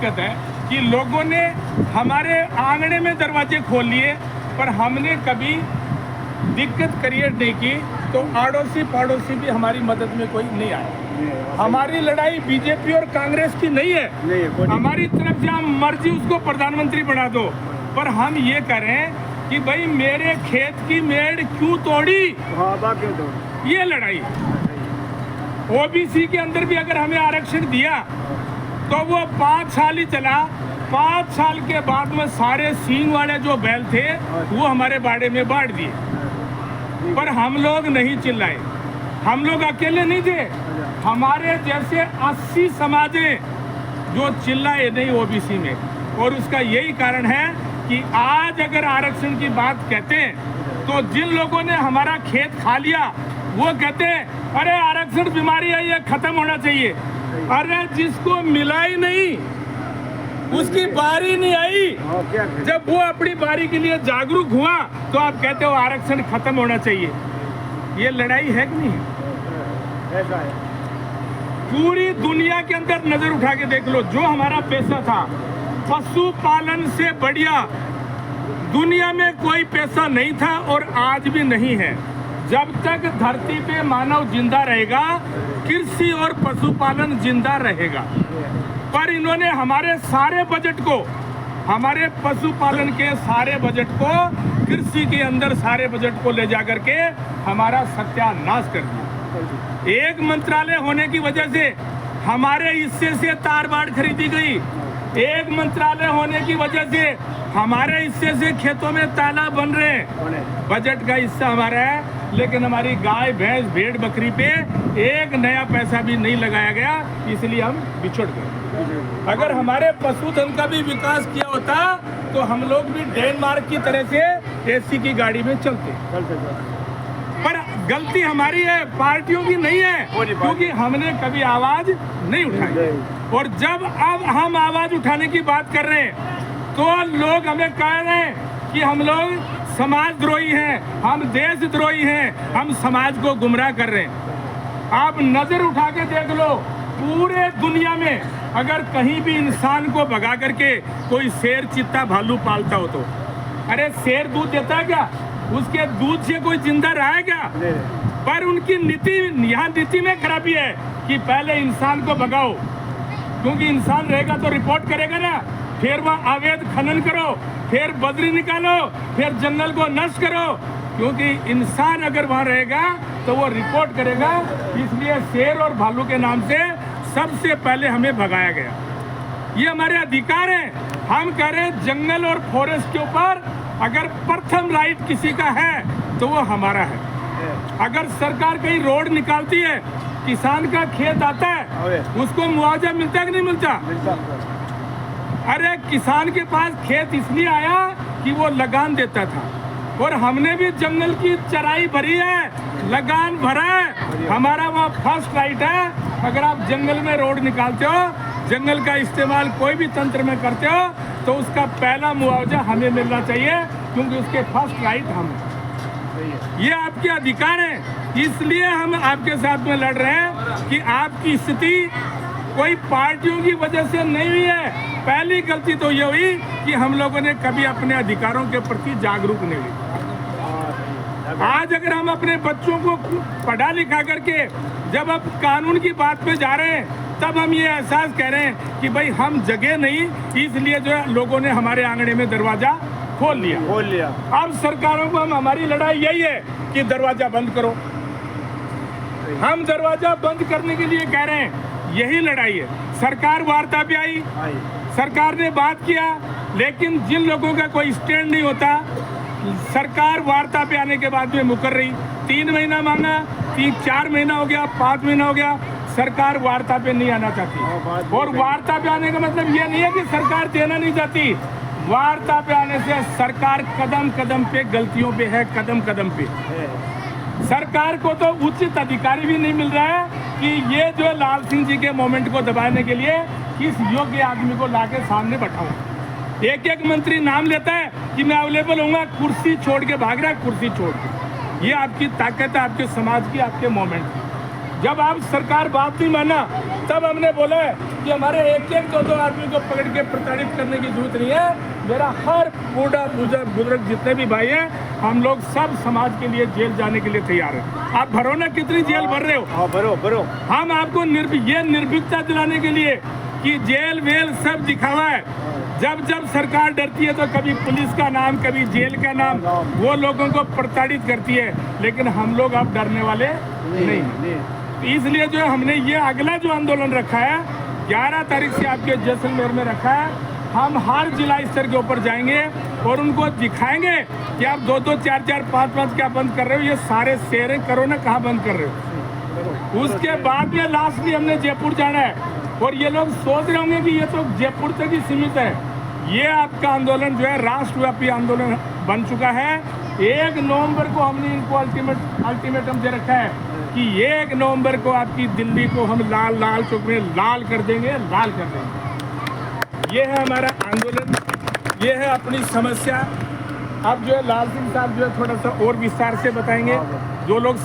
दिक्कत है कि लोगों ने हमारे आंगने में दरवाजे खोल लिए, पर हमने कभी दिक्कत क्रिएट नहीं की, तो आड़ोसी पड़ोसी भी हमारी मदद में कोई नहीं आया। हमारी लड़ाई बीजेपी और कांग्रेस की नहीं है। हमारी तरफ से हम मर्जी उसको प्रधानमंत्री बना दो, पर हम ये करें कि भाई मेरे खेत की मेड़ क्यों तोड़ी, ये लड़ाई। ओबीसी के अंदर भी अगर हमें आरक्षण दिया तो वो 5 साल ही चला। 5 साल के बाद में सारे सींग वाले जो बैल थे वो हमारे बाड़े में बांट दिए, पर हम लोग नहीं चिल्लाए। हम लोग अकेले नहीं थे, हमारे जैसे 80 समाजें जो चिल्लाए नहीं ओबीसी में। और उसका यही कारण है कि आज अगर आरक्षण की बात कहते हैं तो जिन लोगों ने हमारा खेत खा लिया वो कहते हैं अरे आरक्षण बीमारी है, ये खत्म होना चाहिए। अरे जिसको मिला ही नहीं, उसकी बारी नहीं आई, जब वो अपनी बारी के लिए जागरूक हुआ तो आप कहते हो आरक्षण खत्म होना चाहिए। ये लड़ाई है कि नहीं है? ऐसा है। पूरी दुनिया के अंदर नजर उठा के देख लो, जो हमारा पैसा था पशुपालन से बढ़िया दुनिया में कोई पैसा नहीं था और आज भी नहीं है। जब तक धरती पे मानव जिंदा रहेगा, कृषि और पशुपालन जिंदा रहेगा। पर इन्होंने हमारे सारे बजट को, हमारे पशुपालन के सारे बजट को, कृषि के अंदर सारे बजट को ले जाकर के हमारा सत्यानाश कर दिया। एक मंत्रालय होने की वजह से हमारे हिस्से से तार बाड़ खरीदी गई। एक मंत्रालय होने की वजह से हमारे हिस्से से खेतों में तालाब बन रहे हैं। बजट का हिस्सा हमारा है, लेकिन हमारी गाय भैंस भेड़ बकरी पे एक नया पैसा भी नहीं लगाया गया, इसलिए हम बिछड़ गए। अगर हमारे पशुधन का भी विकास किया होता तो हम लोग भी डेनमार्क की तरह से एसी की गाड़ी में चलते। पर गलती हमारी है, पार्टियों की नहीं है, क्योंकि हमने कभी आवाज नहीं उठाई। और जब अब हम आवाज उठाने की बात कर रहे हैं तो लोग हमें कह रहे हैं कि हम लोग समाजद्रोही हैं, हम देशद्रोही हैं, हम समाज को गुमराह कर रहे हैं। आप नजर उठा के देख लो, पूरे दुनिया में अगर कहीं भी इंसान को भगा करके कोई शेर चीता भालू पालता हो तो, अरे शेर दूध देता है क्या? उसके दूध से कोई जिंदा रहा है क्या? पर उनकी नीति, यहाँ नीति में खराबी है कि पहले इंसान को भगाओ, क्योंकि इंसान रहेगा तो रिपोर्ट करेगा ना, फिर वह अवैध खनन करो, फिर बजरी निकालो, फिर जंगल को नष्ट करो, क्योंकि इंसान अगर वहाँ रहेगा तो वो रिपोर्ट करेगा। इसलिए शेर और भालू के नाम से सबसे पहले हमें भगाया गया। ये हमारे अधिकार हैं। हम कह रहे हैं जंगल और फॉरेस्ट के ऊपर अगर प्रथम राइट किसी का है तो वो हमारा है। अगर सरकार कहीं रोड निकालती है, किसान का खेत आता है, उसको मुआवजा मिलता है कि नहीं मिलता? अरे किसान के पास खेत इसलिए आया कि वो लगान देता था, और हमने भी जंगल की चराई भरी है, लगान भरा है, हमारा वहाँ फर्स्ट राइट है। अगर आप जंगल में रोड निकालते हो, जंगल का इस्तेमाल कोई भी तंत्र में करते हो, तो उसका पहला मुआवजा हमें मिलना चाहिए, क्योंकि उसके फर्स्ट राइट हम हैं। ये आपके अधिकार है। इसलिए हम आपके साथ में लड़ रहे हैं कि आपकी स्थिति कोई पार्टियों की वजह से नहीं हुई है। पहली गलती तो ये हुई कि हम लोगों ने कभी अपने अधिकारों के प्रति जागरूक नहीं हुई। आज अगर हम अपने बच्चों को पढ़ा लिखा करके जब अब कानून की बात पे जा रहे हैं, तब हम ये एहसास कह रहे हैं कि भाई हम जगह नहीं, इसलिए जो है लोगों ने हमारे आंगने में दरवाजा खोल लिया। अब सरकारों को हमारी लड़ाई यही है कि दरवाजा बंद करो। हम दरवाजा बंद करने के लिए कह रहे हैं, यही लड़ाई है। सरकार वार्ता पे आई, सरकार ने बात किया, लेकिन जिन लोगों का कोई स्टैंड नहीं होता, सरकार वार्ता पे आने के बाद में मुकर रही। 3 महीना मांगा, 4 महीना हो गया, 5 महीना हो गया, सरकार वार्ता पे नहीं आना चाहती। और वार्ता पे आने का मतलब ये नहीं है कि सरकार देना नहीं चाहती। वार्ता पे आने से सरकार कदम कदम पे गलतियों पे है, कदम कदम पे। सरकार को तो उचित अधिकारी भी नहीं मिल रहा है कि ये जो लाल सिंह जी के मोमेंट को दबाने के लिए किस योग्य आदमी को लाके सामने बैठाऊं। एक मंत्री नाम लेता है कि मैं अवेलेबल होऊंगा, कुर्सी छोड़ के भाग रहा है, कुर्सी छोड़ के। ये आपकी ताकत है, आपके समाज की, आपके मोमेंट की। जब आप सरकार बात नहीं माना तब हमने बोला है कि हमारे एक एक दो आदमी को पकड़ के प्रताड़ित करने की जरूरत नहीं है। मेरा हर बूढ़ा बुजुर्ग जितने भी भाई हैं, हम लोग सब समाज के लिए जेल जाने के लिए तैयार हैं। आप भरो ना, कितनी जेल भर रहे हो? हाँ भरो। हम आपको ये निर्भीकता दिलाने के लिए कि जेल वेल सब दिखावा है। जब जब सरकार डरती है तो कभी पुलिस का नाम, कभी जेल का नाम, वो लोगों को प्रताड़ित करती है, लेकिन हम लोग अब डरने वाले नहीं। इसलिए जो हमने ये अगला जो आंदोलन रखा है 11 तारीख से आपके जैसलमेर में रखा है, हम हर जिला स्तर के ऊपर जाएंगे और उनको दिखाएंगे कि आप 2-2, 4-4, 5-5 क्या बंद कर रहे हो, ये सारे शेयर करो ना, कहाँ बंद कर रहे हो। उसके बाद में लास्टली हमने जयपुर जाना है और ये लोग सोच रहे होंगे कि ये तो जयपुर तक ही सीमित है। ये आपका आंदोलन जो है राष्ट्रव्यापी आंदोलन बन चुका है। 1 नवंबर को हमने इनको अल्टीमेटम दे रखा है कि 1 नवंबर को आपकी दिल्ली को हम लाल चौक में लाल कर देंगे। ये है हमारा आंदोलन, ये है अपनी समस्या। अब जो है लाल सिंह साहब जो है थोड़ा सा और विस्तार से बताएंगे। जो लोग